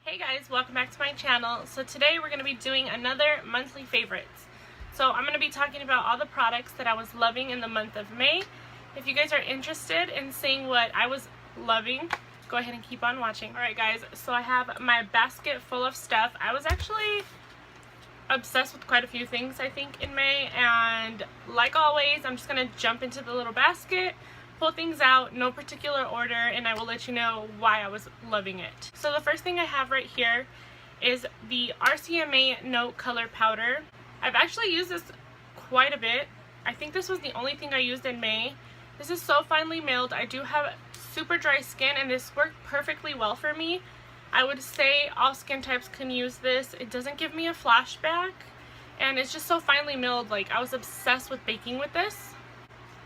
Hey guys, welcome back to my channel. So today we're going to be doing another monthly favorites. So I'm going to be talking about all the products that I was loving in the month of May. If you guys are interested in seeing what I was loving, go ahead and keep on watching. Alright guys, so I have my basket full of stuff. I was actually obsessed with quite a few things I think in May, and like always I'm just going to jump into the little basket, pull things out, no particular order, and I will let you know why I was loving it. So the first thing I have right here is the RCMA No Color Powder. I've actually used this quite a bit. I think this was the only thing I used in May. This is so finely milled. I do have super dry skin and this worked perfectly well for me. I would say all skin types can use this. It doesn't give me a flashback and it's just so finely milled. Like, I was obsessed with baking with this.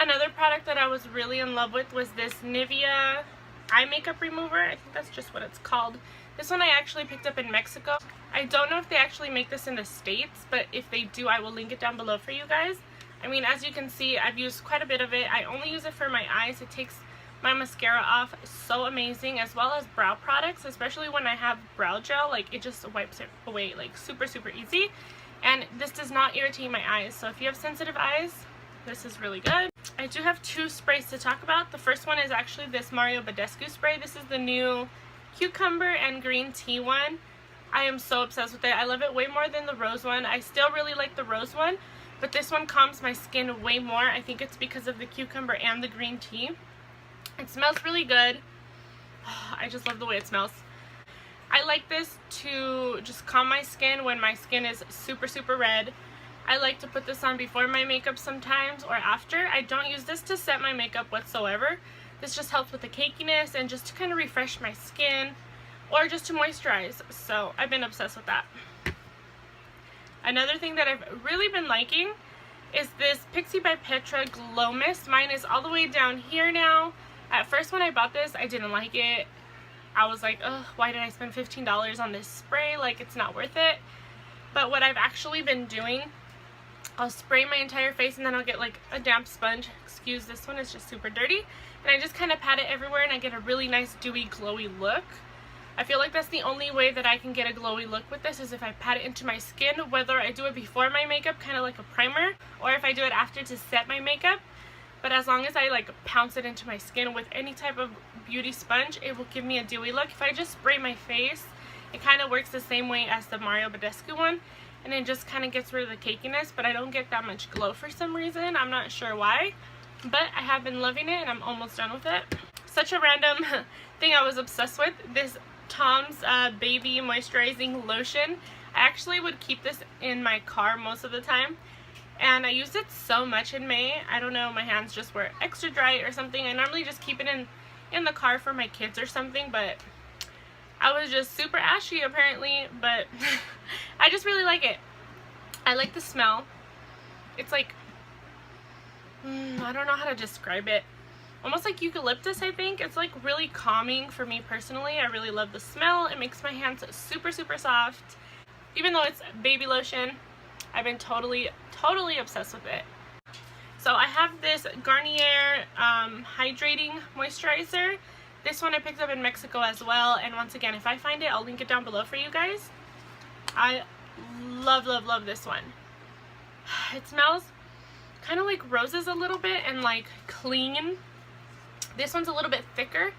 Another product that I was really in love with was this Nivea eye makeup remover. I think that's just what it's called. This one I actually picked up in Mexico. I don't know if they actually make this in the States, but if they do, I will link it down below for you guys. I mean, as you can see, I've used quite a bit of it. I only use it for my eyes. It takes my mascara off so amazing, as well as brow products, especially when I have brow gel. Like, it just wipes it away like super easy, and this does not irritate my eyes. So if you have sensitive eyes, this is really good. I do have two sprays to talk about. The first one is actually this Mario Badescu spray. This is the new cucumber and green tea one. I am so obsessed with it. I love it way more than the rose one. I still really like the rose one, but this one calms my skin way more. I think it's because of the cucumber and the green tea. It smells really good. I just love the way it smells. I like this to just calm my skin when my skin is super red. I like to put this on before my makeup sometimes or after. I don't use this to set my makeup whatsoever. This just helps with the cakiness and just to kind of refresh my skin or just to moisturize. So I've been obsessed with that. Another thing that I've really been liking is this Pixi by Petra Glow Mist. Mine is all the way down here now. At first when I bought this, I didn't like it. I was like, ugh, why did I spend $15 on this spray? Like, it's not worth it. But what I've actually been doing, I'll spray my entire face and then I'll get like a damp sponge. Excuse this one, it's just super dirty. And I just kind of pat it everywhere and I get a really nice dewy glowy look. I feel like that's the only way that I can get a glowy look with this, is if I pat it into my skin, whether I do it before my makeup, kind of like a primer, or if I do it after to set my makeup. But as long as I like pounce it into my skin with any type of beauty sponge, it will give me a dewy look. If I just spray my face, it kind of works the same way as the Mario Badescu one. And it just kind of gets rid of the cakiness, but I don't get that much glow for some reason. I'm not sure why, but I have been loving it and I'm almost done with it. Such a random thing I was obsessed with, this Tom's Baby Moisturizing Lotion. I actually would keep this in my car most of the time, and I used it so much in May. I don't know, my hands just were extra dry or something. I normally just keep it in the car for my kids or something, but I was just super ashy apparently, but I just really like it. I like the smell. It's like, I don't know how to describe it. Almost like eucalyptus, I think. It's like really calming for me personally. I really love the smell. It makes my hands super soft. Even though it's baby lotion, I've been totally obsessed with it. So I have this Garnier Hydrating Moisturizer. This one I picked up in Mexico as well, and once again, if I find it, I'll link it down below for you guys. I love this one. It smells kind of like roses a little bit and like clean. This one's a little bit thicker.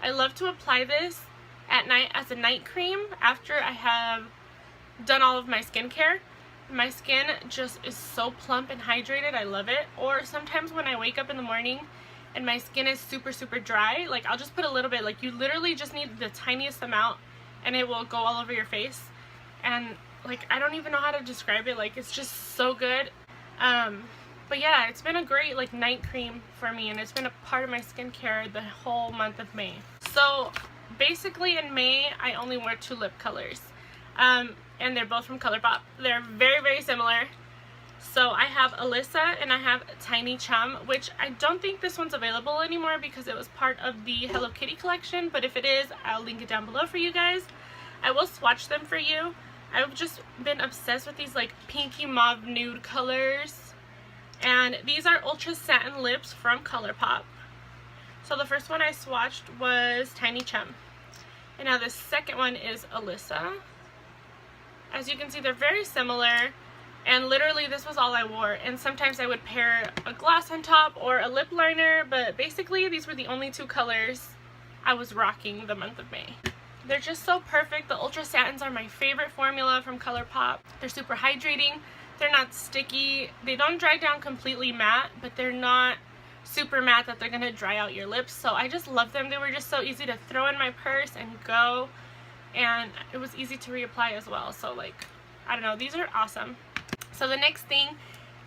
I love to apply this at night as a night cream after I have done all of my skincare. My skin just is so plump and hydrated. I love it. Or sometimes when I wake up in the morning and my skin is super dry, like, I'll just put a little bit. Like, you literally just need the tiniest amount and it will go all over your face. And like, I don't even know how to describe it. Like, it's just so good. But yeah, it's been a great like night cream for me, and it's been a part of my skincare the whole month of May. So basically in May I only wear two lip colors, and they're both from ColourPop. They're very similar. So I have Alyssa and I have Tiny Chum, which I don't think this one's available anymore because it was part of the Hello Kitty collection, but if it is, I'll link it down below for you guys. I will swatch them for you. I've just been obsessed with these like pinky mauve nude colors. And these are Ultra Satin Lips from ColourPop. So the first one I swatched was Tiny Chum. And now the second one is Alyssa. As you can see, they're very similar, and literally this was all I wore, and sometimes I would pair a gloss on top or a lip liner, but basically these were the only two colors I was rocking the month of May. They're just so perfect. The Ultra Satins are my favorite formula from ColourPop. They're super hydrating, they're not sticky, they don't dry down completely matte, but they're not super matte that they're gonna dry out your lips, so I just love them. They were just so easy to throw in my purse and go, and it was easy to reapply as well, so like, I don't know, these are awesome. So the next thing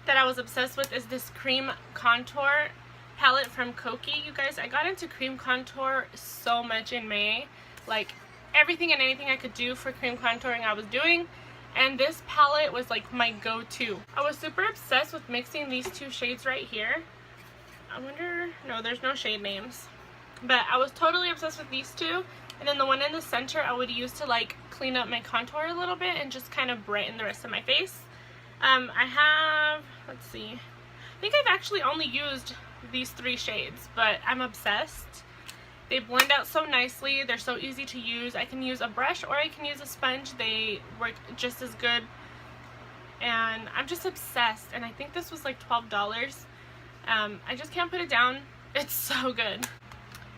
that I was obsessed with is this cream contour palette from Koki. You guys, I got into cream contour so much in May, like everything and anything I could do for cream contouring I was doing, and this palette was like my go-to. I was super obsessed with mixing these two shades right here. I wonder, no, there's no shade names, but I was totally obsessed with these two, and then the one in the center I would use to like clean up my contour a little bit and just kind of brighten the rest of my face. I have, let's see, I think I've actually only used these three shades, but I'm obsessed. They blend out so nicely, they're so easy to use. I can use a brush or I can use a sponge, they work just as good, and I'm just obsessed, and I think this was like $12. I just can't put it down. It's so good.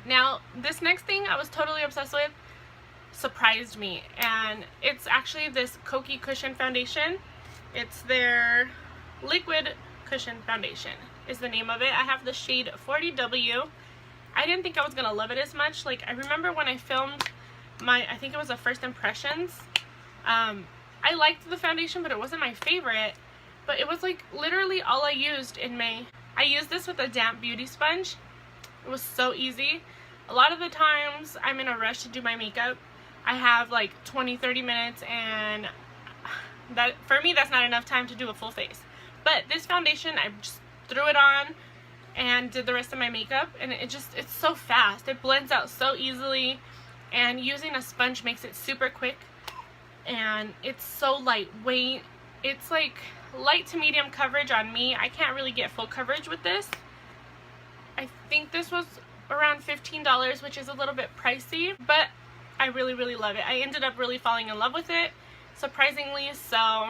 Now, this next thing I was totally obsessed with surprised me, and it's actually this Koki Cushion Foundation. It's their Liquid Cushion Foundation is the name of it. I have the shade 40W. I didn't think I was gonna love it as much. Like, I remember when I filmed my, I think it was the first impressions, I liked the foundation, but it wasn't my favorite. But it was like literally all I used in May. I used this with a damp beauty sponge. It was so easy. A lot of the times I'm in a rush to do my makeup. I have like 20-30 minutes, and that, for me, that's not enough time to do a full face. But this foundation, I just threw it on and did the rest of my makeup, and it's so fast. It blends out so easily, and using a sponge makes it super quick, and it's so lightweight. It's like light to medium coverage on me. I can't really get full coverage with this. I think this was around $15, which is a little bit pricey, but I really, really love it. I ended up really falling in love with it, surprisingly. So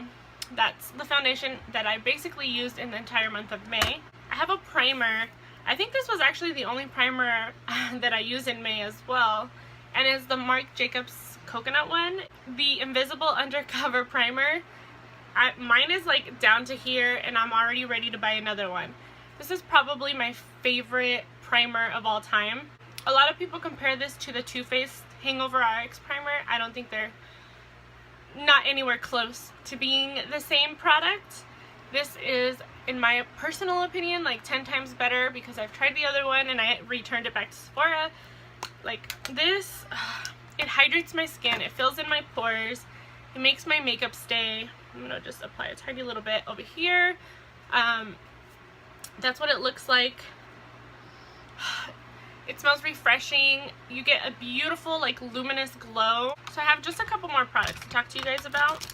that's the foundation that I basically used in the entire month of May. I have a primer. I think this was actually the only primer that I used in May as well, and it's the Marc Jacobs coconut one, the Invisible Undercover Primer. Mine is like down to here, and I'm already ready to buy another one. This is probably my favorite primer of all time. A lot of people compare this to the Too Faced Hangover RX primer. I don't think they're not anywhere close to being the same product. This is, in my personal opinion, like 10 times better, because I've tried the other one and I returned it back to Sephora. Like this, it hydrates my skin, it fills in my pores, it makes my makeup stay. I'm gonna just apply a tiny little bit over here. That's what it looks like. It smells refreshing. You get a beautiful, like, luminous glow. So I have just a couple more products to talk to you guys about.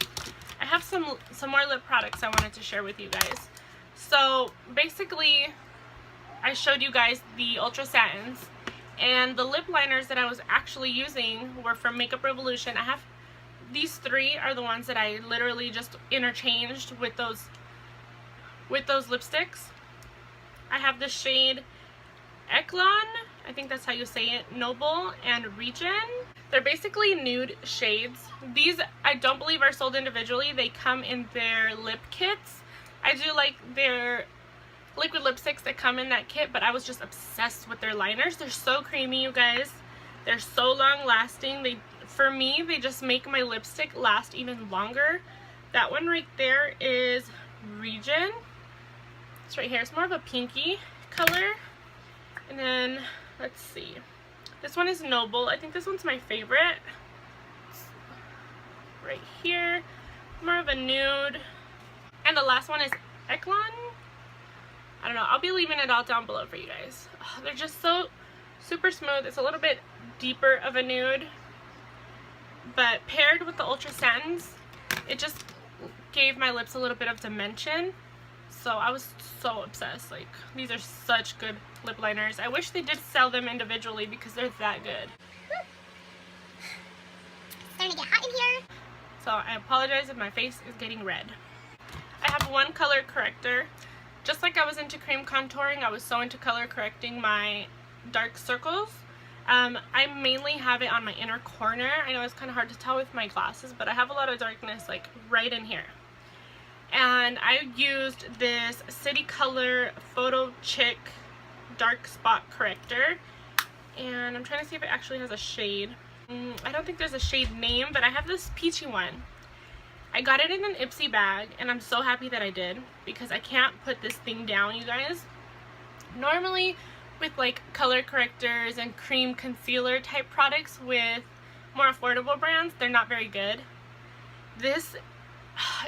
I have some more lip products I wanted to share with you guys. So basically, I showed you guys the Ultra Satins, and the lip liners that I was actually using were from Makeup Revolution. I have these three are the ones that I literally just interchanged with those lipsticks. I have the shade Eklon, I think that's how you say it, Noble, and Regen. They're basically nude shades. These I don't believe are sold individually. They come in their lip kits. I do like their liquid lipsticks that come in that kit, but I was just obsessed with their liners. They're so creamy, you guys. They're so long lasting. For me, they just make my lipstick last even longer. That one right there is Regen. It's right here. It's more of a pinky color. And then, let's see. This one is Noble. I think this one's my favorite. It's right here. More of a nude. And the last one is Eklon. I don't know. I'll be leaving it all down below for you guys. Oh, they're just so super smooth. It's a little bit deeper of a nude. But paired with the Ultra Satins, it just gave my lips a little bit of dimension. So I was so obsessed. Like, these are such good lip liners. I wish they did sell them individually because they're that good. in here. So I apologize if my face is getting red. I have one color corrector. Just like I was into cream contouring, I was so into color correcting my dark circles. I mainly have it on my inner corner. I know it's kind of hard to tell with my glasses, but I have a lot of darkness like right in here. And I used this City Color Photo Chick dark spot corrector, and I'm trying to see if it actually has a shade. I don't think there's a shade name, but I have this peachy one. I got it in an Ipsy bag, and I'm so happy that I did, because I can't put this thing down, you guys. Normally with like color correctors and cream concealer type products with more affordable brands, they're not very good. This,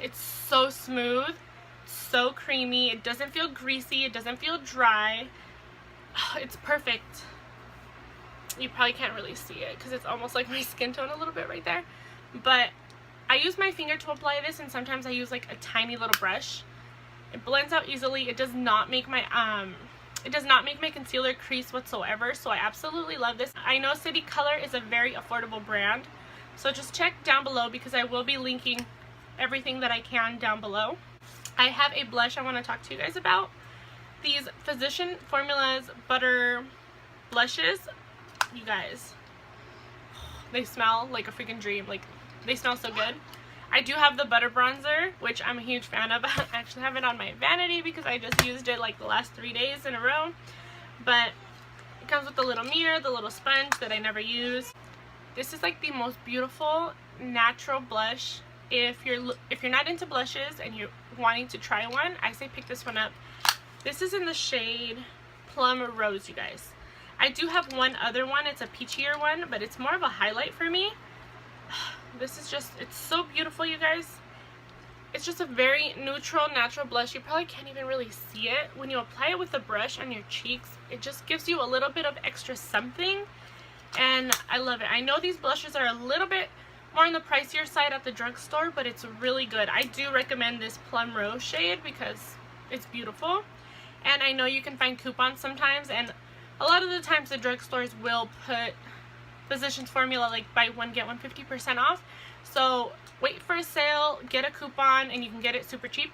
it's so smooth, so creamy, it doesn't feel greasy, it doesn't feel dry. It's perfect. You probably can't really see it because it's almost like my skin tone a little bit right there, but I use my finger to apply this, and sometimes I use like a tiny little brush. It blends out easily. It does not make my concealer crease whatsoever, so I absolutely love this. I know City Color is a very affordable brand, so just check down below because I will be linking everything that I can down below. I have a blush I want to talk to you guys about. These Physician Formulas Butter Blushes, you guys, they smell like a freaking dream. Like, they smell so good. I do have the butter bronzer, which I'm a huge fan of. I actually have it on my vanity because I just used it like the last 3 days in a row. But it comes with the little mirror, the little sponge that I never use. This is like the most beautiful natural blush. If you're not into blushes and you're wanting to try one, I say pick this one up. This is in the shade Plum Rose, you guys. I do have one other one. It's a peachier one, but it's more of a highlight for me. This is just, it's so beautiful, you guys. It's just a very neutral, natural blush. You probably can't even really see it. When you apply it with a brush on your cheeks, it just gives you a little bit of extra something, and I love it. I know these blushes are a little bit more on the pricier side at the drugstore, but it's really good. I do recommend this Plum Rose shade because it's beautiful, and I know you can find coupons sometimes, and a lot of the times the drugstores will put Physicians Formula like buy one get one 50% off. So wait for a sale, get a coupon, and you can get it super cheap.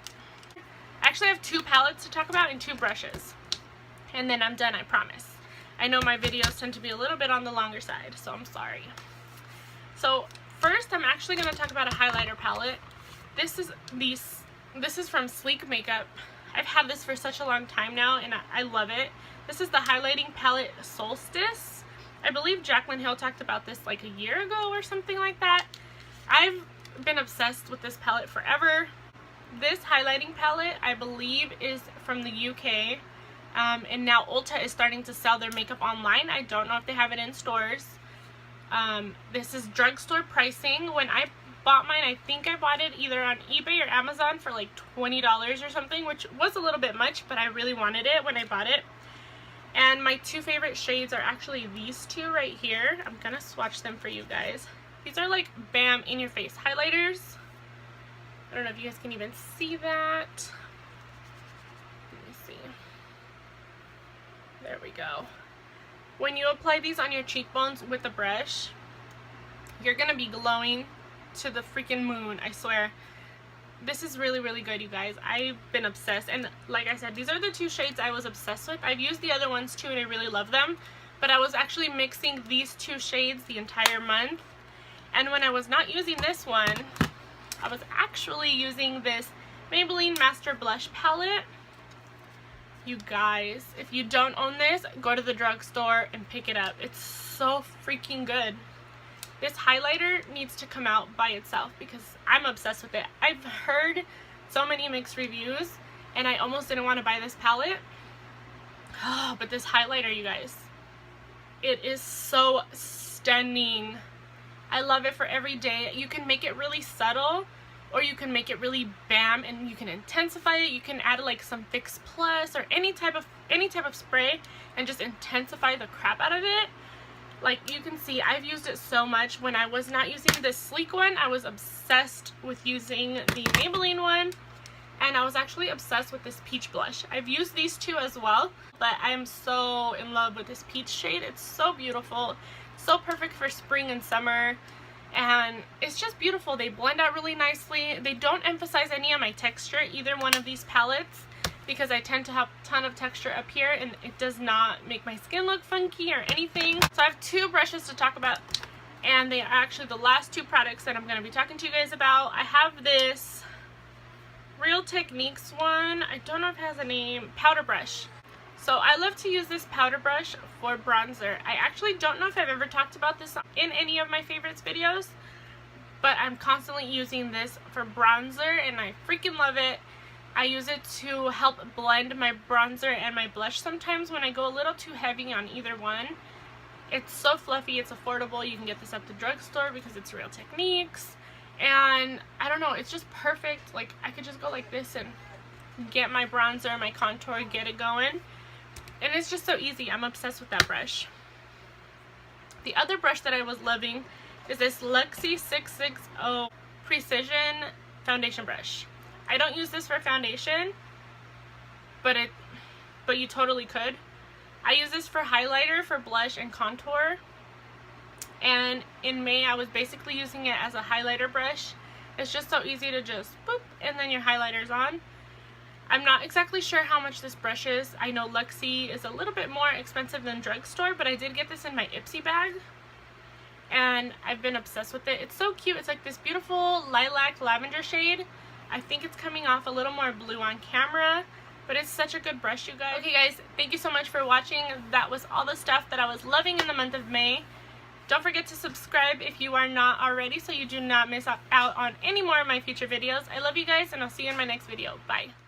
I actually have 2 palettes to talk about and 2 brushes, and then I'm done, I promise. I know my videos tend to be a little bit on the longer side, so I'm sorry. So first, I'm actually going to talk about a highlighter palette. This is from Sleek Makeup. I've had this for such a long time now, and I love it. This is the highlighting palette Solstice. I believe Jaclyn Hill talked about this like a year ago or something like that. I've been obsessed with this palette forever. This highlighting palette, I believe, is from the UK, and now Ulta is starting to sell their makeup online. I don't know if they have it in stores. This is drugstore pricing. When I bought mine, I think I bought it either on eBay or Amazon for like $20 or something, which was a little bit much, but I really wanted it when I bought it. And my 2 favorite shades are actually these 2 right here. I'm gonna swatch them for you guys. These are like bam in your face highlighters. I don't know if you guys can even see that. Let me see. There we go. When you apply these on your cheekbones with a brush, you're gonna be glowing to the freaking moon, I swear. This is really, really good, you guys. I've been obsessed, and like I said, these are the 2 shades I was obsessed with. I've used the other ones too, and I really love them, but I was actually mixing these 2 shades the entire month. And when I was not using this one, I was actually using this Maybelline Master Blush Palette. You guys, if you don't own this, go to the drugstore and pick it up. It's so freaking good. This highlighter needs to come out by itself because I'm obsessed with it. I've heard so many mixed reviews, and I almost didn't want to buy this palette. Oh, but this highlighter, you guys, it is so stunning. I love it for every day. You can make it really subtle, or you can make it really bam, and you can intensify it. You can add like some Fix Plus or any type of spray and just intensify the crap out of it. Like you can see, I've used it so much. When I was not using this sleek one, I was obsessed with using the Maybelline one, and I was actually obsessed with this peach blush. I've used these 2 as well, but I'm so in love with this peach shade. It's so beautiful, so perfect for spring and summer. and it's just beautiful. They blend out really nicely. They don't emphasize any of my texture, either one of these palettes, because I tend to have a ton of texture up here and it does not make my skin look funky or anything. So I have two brushes to talk about, and they are actually the last two products that I'm going to be talking to you guys about. I have this Real Techniques one, I don't know if it has a name, powder brush. So I love to use this powder brush for bronzer. I actually don't know if I've ever talked about this in any of my favorites videos, but I'm constantly using this for bronzer and I freaking love it. I use it to help blend my bronzer and my blush sometimes when I go a little too heavy on either one. It's so fluffy, it's affordable. You can get this at the drugstore because it's Real Techniques. And I don't know, it's just perfect. Like, I could just go like this and get my bronzer, my contour, get it going. And it's just so easy. I'm obsessed with that brush. The other brush that I was loving is this Luxie 660 Precision Foundation Brush. I don't use this for foundation, but you totally could. I use this for highlighter, for blush, and contour. And in May, I was basically using it as a highlighter brush. It's just so easy to just boop, and then your highlighter's on. I'm not exactly sure how much this brush is. I know Luxie is a little bit more expensive than drugstore, but I did get this in my Ipsy bag. And I've been obsessed with it. It's so cute. It's like this beautiful lilac lavender shade. I think it's coming off a little more blue on camera, but it's such a good brush, you guys. Okay guys, thank you so much for watching. That was all the stuff that I was loving in the month of May. Don't forget to subscribe if you are not already so you do not miss out on any more of my future videos. I love you guys, and I'll see you in my next video. Bye.